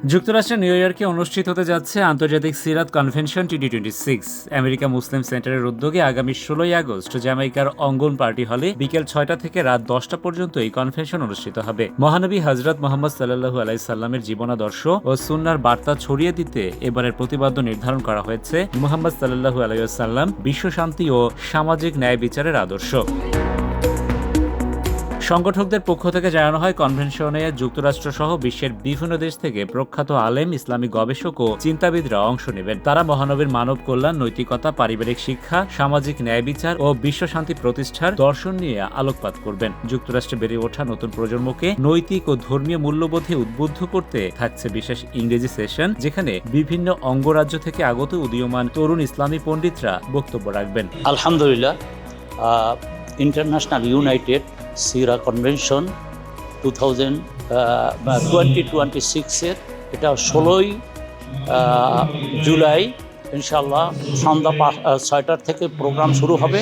যুক্তরাষ্ট্রের নিউ ইয়র্কে অনুষ্ঠিত হতে যাচ্ছে আন্তর্জাতিক সিরাত কনভেনশন 2026। আমেরিকা মুসলিম সেন্টারের উদ্যোগে আগামী 16 আগস্ট জ্যামাইকার অঙ্গন পার্টি হলে বিকেল 6টা থেকে রাত 10টা পর্যন্ত এই কনভেনশন অনুষ্ঠিত হবে। মহানবী হযরত মুহাম্মদ সাল্লাল্লাহু আলাইহি সাল্লামের জীবনাদর্শ ও সুন্নাহর বার্তা ছড়িয়ে দিতে এবারের প্রতিপাদ্য নির্ধারণ করা হয়েছে মুহাম্মদ সাল্লাল্লাহু আলাইহি ওয়াসাল্লাম বিশ্বশান্তি ও সামাজিক ন্যায় বিচারের আদর্শ। সংগঠকদের পক্ষ থেকে জানানো হয়, কনভেনশনে যুক্তরাষ্ট্র সহ বিশ্বের বিভিন্ন দেশ থেকে প্রখ্যাত আলেম, ইসলামিক গবেষক ও চিন্তাবিদরা অংশ নেবেন। তারা মহানবীর মানব কল্যাণ, নৈতিকতা, পারিবারিক শিক্ষা, সামাজিক ন্যায় বিচার ও বিশ্বশান্তি প্রতিষ্ঠার দর্শন নিয়ে আলোকপাত করবেন। যুক্তরাষ্ট্রে বেড়ে ওঠা নতুন প্রজন্মকে নৈতিক ও ধর্মীয় মূল্যবোধে উদ্বুদ্ধ করতে থাকছে বিশেষ ইংরেজি সেশন, যেখানে বিভিন্ন অঙ্গরাজ্য থেকে আগত উদীয়মান তরুণ ইসলামী পণ্ডিতরা বক্তব্য রাখবেন। আলহামদুলিল্লাহ, ইন্টারন্যাশনাল ইউনাইটেড সিরা কনভেনশন 2026-এর এটা 16ই জুলাই ইনশাআল্লাহ সন্ধ্যা 6টার থেকে প্রোগ্রাম শুরু হবে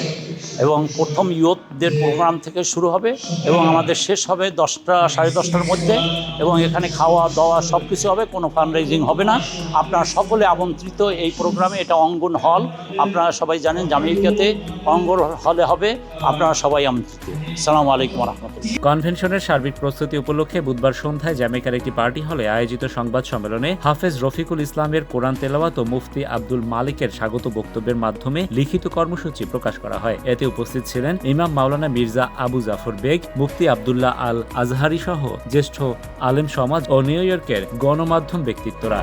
এবং প্রথম ইয়ুথদের প্রোগ্রাম থেকে শুরু হবে এবং আমাদের শেষ হবে 10টা সাড়ে 10টার মধ্যে এবং এখানে খাওয়া দাওয়া সব কিছু হবে, কোনো ফান্ড রেজিং হবে না। আপনারা সকলে আমন্ত্রিত এই প্রোগ্রামে। এটা অঙ্গন হল, আপনারা সবাই জানেন জামাইকাতে অঙ্গন হলে হবে, আপনারা সবাই আমন্ত্রিত। আসসালামু আলাইকুম ওয়া রাহমাতুল্লাহ। কনভেনশনের সার্বিক প্রস্তুতি উপলক্ষে বুধবার সন্ধ্যায় জ্যামাইকার একটি পার্টি হলে আয়োজিত সংবাদ সম্মেলনে হাফেজ রফিকুল ইসলামের কোরআন তেলাওয়াত ও মুফতি আব্দুল মালিকের স্বাগত বক্তব্যের মাধ্যমে লিখিত কর্মসূচি প্রকাশ করা হয়। এতে উপস্থিত ছিলেন ইমাম মাওলানা মির্জা আবু জাফর বেগ, মুফতি আব্দুল্লাহ আল আজহারি সহ জ্যেষ্ঠ আলেম সমাজ ও নিউ ইয়র্কের গণমাধ্যম ব্যক্তিত্বরা।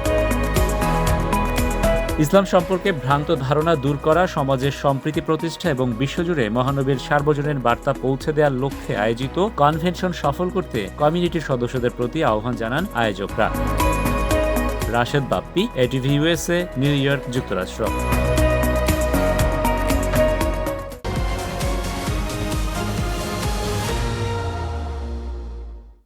ইসলাম সম্পর্কে ভ্রান্ত ধারণা দূর করা, সমাজের সম্প্রীতি প্রতিষ্ঠা এবং বিশ্বজুড়ে মহানবীর সার্বজনীন বার্তা পৌঁছে দেওয়ার লক্ষ্যে আয়োজিত কনভেনশন সফল করতে কমিউনিটির সদস্যদের প্রতি আহ্বান জানান আয়োজকরা। Rashed Bappi, ATV USA, New York, যুক্তরাষ্ট্র।